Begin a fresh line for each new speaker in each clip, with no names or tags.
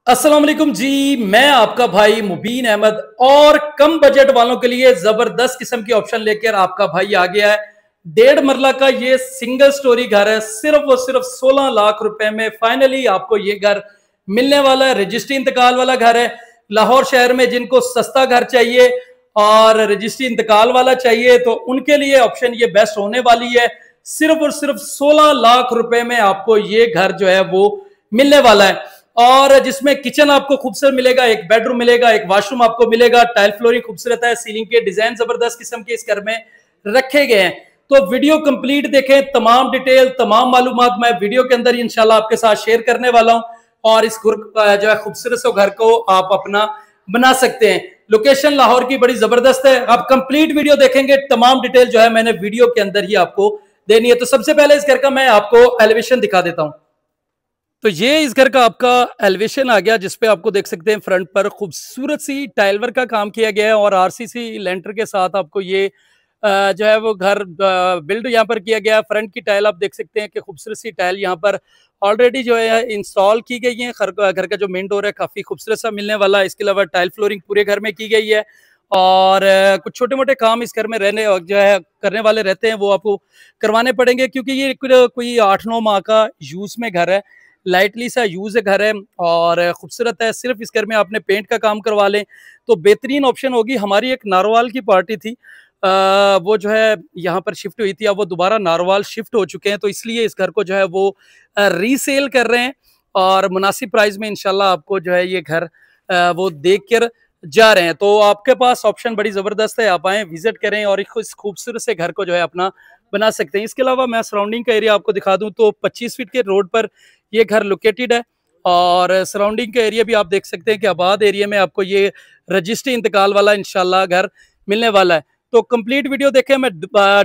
अस्सलाम वालेकुम जी। मैं आपका भाई मुबीन अहमद और कम बजट वालों के लिए जबरदस्त किस्म की ऑप्शन लेकर आपका भाई आ गया है। 1.5 मरला का ये सिंगल स्टोरी घर है, सिर्फ और सिर्फ 16 लाख रुपए में फाइनली आपको ये घर मिलने वाला है। रजिस्ट्री इंतकाल वाला घर है। लाहौर शहर में जिनको सस्ता घर चाहिए और रजिस्ट्री इंतकाल वाला चाहिए तो उनके लिए ऑप्शन ये बेस्ट होने वाली है। सिर्फ और सिर्फ 16 लाख रुपए में आपको ये घर जो है वो मिलने वाला है और जिसमें किचन आपको खूबसूरत मिलेगा, एक बेडरूम मिलेगा, एक वॉशरूम आपको मिलेगा, टाइल फ्लोरिंग खूबसूरत है, सीलिंग के डिजाइन जबरदस्त किस्म के इस घर में रखे गए हैं। तो वीडियो कंप्लीट देखें, तमाम डिटेल तमाम मालूमात मैं वीडियो के अंदर इंशाल्लाह आपके साथ शेयर करने वाला हूं और इस जो है खूबसूरत से घर को आप अपना बना सकते हैं। लोकेशन लाहौर की बड़ी जबरदस्त है। आप कंप्लीट वीडियो देखेंगे, तमाम डिटेल जो है मैंने वीडियो के अंदर ही आपको देनी है। तो सबसे पहले इस घर का मैं आपको एलिवेशन दिखा देता हूं। तो ये इस घर का आपका एलिवेशन आ गया, जिसपे आपको देख सकते हैं फ्रंट पर खूबसूरत सी टाइल वर्क का काम किया गया है और आरसीसी लेंटर के साथ आपको ये जो है वो घर बिल्ड यहाँ पर किया गया है। फ्रंट की टाइल आप देख सकते हैं कि खूबसूरत सी टाइल यहाँ पर ऑलरेडी जो है इंस्टॉल की गई है। घर का जो मेन डोर है काफी खूबसूरत सा मिलने वाला है। इसके अलावा टाइल फ्लोरिंग पूरे घर में की गई है और कुछ छोटे मोटे काम इस घर में रहने और जो है करने वाले रहते हैं वो आपको करवाने पड़ेंगे, क्योंकि ये कोई 8-9 माह का यूज में घर है, लाइटली सा यूज घर है और खूबसूरत है। सिर्फ इस घर में आपने पेंट का काम करवा लें तो बेहतरीन ऑप्शन होगी। हमारी एक नारोवाल की पार्टी थी, वो जो है यहाँ पर शिफ्ट हुई थी, अब वो दोबारा नारोवाल शिफ्ट हो चुके हैं, तो इसलिए इस घर को जो है वो रीसेल कर रहे हैं और मुनासिब प्राइस में इंशाल्लाह आपको जो है ये घर वो देख कर जा रहे हैं। तो आपके पास ऑप्शन बड़ी जबरदस्त है, आप आए विजिट करें और इस खूबसूरत से घर को जो है अपना बना सकते हैं। इसके अलावा मैं सराउंडिंग का एरिया आपको दिखा दूं तो 25 फीट के रोड पर ये घर लोकेटेड है और सराउंडिंग का एरिया भी आप देख सकते हैं कि आबाद एरिया में आपको ये रजिस्ट्री इंतकाल वाला इंशाल्लाह घर मिलने वाला है। तो कंप्लीट वीडियो देखें, मैं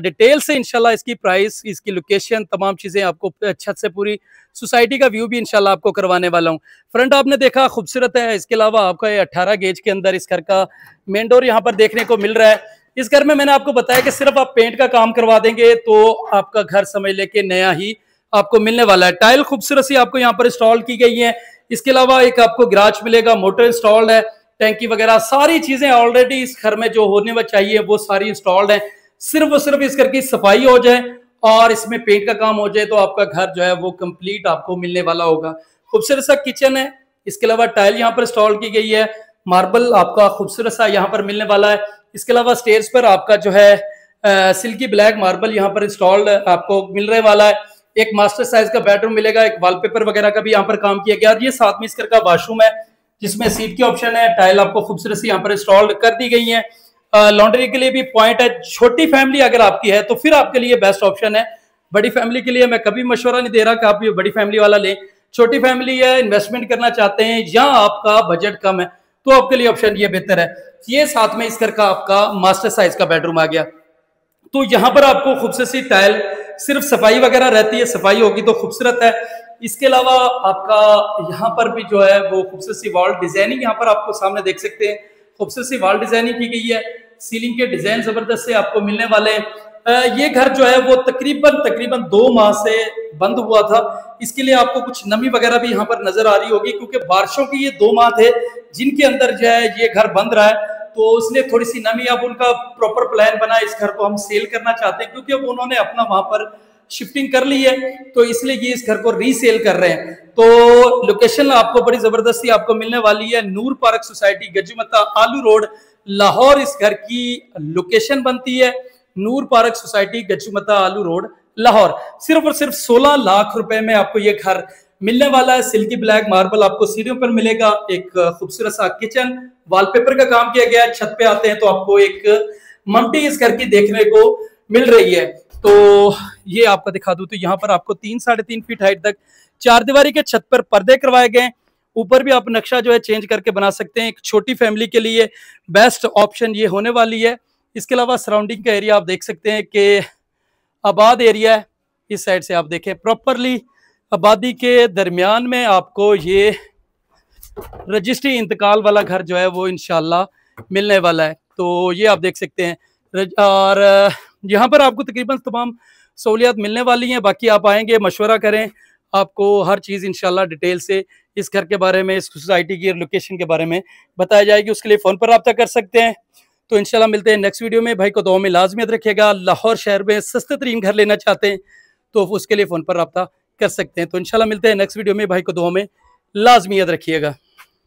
डिटेल से इंशाल्लाह इसकी प्राइस, इसकी लोकेशन, तमाम चीजें आपको छत से पूरी सोसाइटी का व्यू भी इंशाल्लाह आपको करवाने वाला हूँ। फ्रंट आपने देखा खूबसूरत है। इसके अलावा आपका ये 18 गेज के अंदर इस घर का मेन डोर यहाँ पर देखने को मिल रहा है। इस घर में मैंने आपको बताया कि सिर्फ आप पेंट का काम करवा देंगे तो आपका घर समझ लेके नया ही आपको मिलने वाला है। टाइल खूबसूरत सी आपको यहाँ पर इंस्टॉल की गई है। इसके अलावा एक आपको गैराज मिलेगा, मोटर इंस्टॉल्ड है, टैंकी वगैरह सारी चीजें ऑलरेडी इस घर में जो होने में चाहिए वो सारी इंस्टॉल्ड है। सिर्फ और सिर्फ इस घर की सफाई हो जाए और इसमें पेंट का काम हो जाए तो आपका घर जो है वो कंप्लीट आपको मिलने वाला होगा। खूबसूरत सा किचन है। इसके अलावा टाइल यहाँ पर इंस्टॉल की गई है, मार्बल आपका खूबसूरत सा यहाँ पर मिलने वाला है। इसके अलावा स्टेज पर आपका जो है सिल्की ब्लैक मार्बल यहाँ पर इंस्टॉल्ड आपको मिलने वाला है। एक मास्टर साइज का बेडरूम मिलेगा, एक वॉलपेपर वगैरह का भी यहाँ पर काम किया गया और ये साथ में इस घर का वॉशरूम है जिसमें सीट की ऑप्शन है। टाइल आपको खूबसूरत सी यहाँ पर इंस्टॉल कर दी गई है। लॉन्ड्री के लिए भी पॉइंट है। छोटी फैमिली अगर आपकी है तो फिर आपके लिए बेस्ट ऑप्शन है। बड़ी फैमिली के लिए मैं कभी मशवरा नहीं दे रहा कि आप ये बड़ी फैमिली वाला लें। छोटी फैमिली है, इन्वेस्टमेंट करना चाहते हैं या आपका बजट कम है तो आपके लिए ऑप्शन ये बेहतर है। ये साथ में इस घर का आपका मास्टर साइज का बेडरूम आ गया। तो यहाँ पर आपको खूबसूरत सी टाइल, सिर्फ सफाई वगैरह रहती है, सफाई होगी तो खूबसूरत है। इसके अलावा आपका यहाँ पर भी जो है वो खूबसूरत सी वॉल डिजाइनिंग यहाँ पर आपको सामने देख सकते हैं। खूबसूरत सी वॉल डिजाइनिंग की गई है। सीलिंग के डिजाइन जबरदस्त से आपको मिलने वाले हैं। ये घर जो है वो तकरीबन 2 माह से बंद हुआ था। इसके लिए आपको कुछ नमी वगैरह भी यहाँ पर नजर आ रही होगी क्योंकि बारिशों के ये 2 माह थे जिनके अंदर जो है ये घर बंद रहा है, तो उसने थोड़ी सी नमी, अब उनका प्रॉपर प्लान बना, इस घर को हम सेल करना चाहते हैं क्योंकि अब उन्होंने अपना वहां पर शिफ्टिंग कर ली है तो इसलिए ये इस घर को रीसेल कर रहे हैं। तो लोकेशन आपको बड़ी जबरदस्ती आपको मिलने वाली है। नूर पार्क सोसाइटी, गजुमता आलू रोड, लाहौर इस घर की लोकेशन बनती है। नूर पार्क सोसाइटी, गजुमता आलू रोड, लाहौर। सिर्फ और सिर्फ 16 लाख रुपए में आपको ये घर मिलने वाला है। सिल्की ब्लैक मार्बल आपको सीढ़ियों पर मिलेगा, एक खूबसूरत सा किचन, वॉलपेपर का काम किया गया है। छत पे आते हैं तो आपको एक मम्टी इस घर की देखने को मिल रही है। तो ये आपको दिखा दूं तो यहाँ पर आपको 3-3.5 फीट हाइट तक 4 दीवारी के छत पर पर्दे करवाए गए। ऊपर भी आप नक्शा जो है चेंज करके बना सकते हैं। एक छोटी फैमिली के लिए बेस्ट ऑप्शन ये होने वाली है। इसके अलावा सराउंडिंग का एरिया आप देख सकते हैं कि आबाद एरिया है। इस साइड से आप देखें प्रॉपरली आबादी के दरमियान में आपको ये रजिस्ट्री इंतकाल वाला घर जो है वो इंशाल्लाह मिलने वाला है। तो ये आप देख सकते हैं और यहाँ पर आपको तकरीबन तमाम सहूलियत मिलने वाली हैं। बाकी आप आएंगे, मशवरा करें आपको हर चीज़ इंशाल्लाह डिटेल से इस घर के बारे में, इस सोसाइटी की लोकेशन के बारे में बताया जाएगी। उसके लिए फ़ोन पर रब्ता कर सकते हैं। तो इंशाल्लाह मिलते हैं नेक्स्ट वीडियो में। भाई को दुआ में लाजमियत रखिएगा। लाहौर शहर में सस्ते तरीन घर लेना चाहते हैं तो उसके लिए फ़ोन पर रब्ता कर सकते हैं। तो इंशाल्लाह मिलते हैं नेक्स्ट वीडियो में। भाई को दुआ में लाजमियत रखिएगा।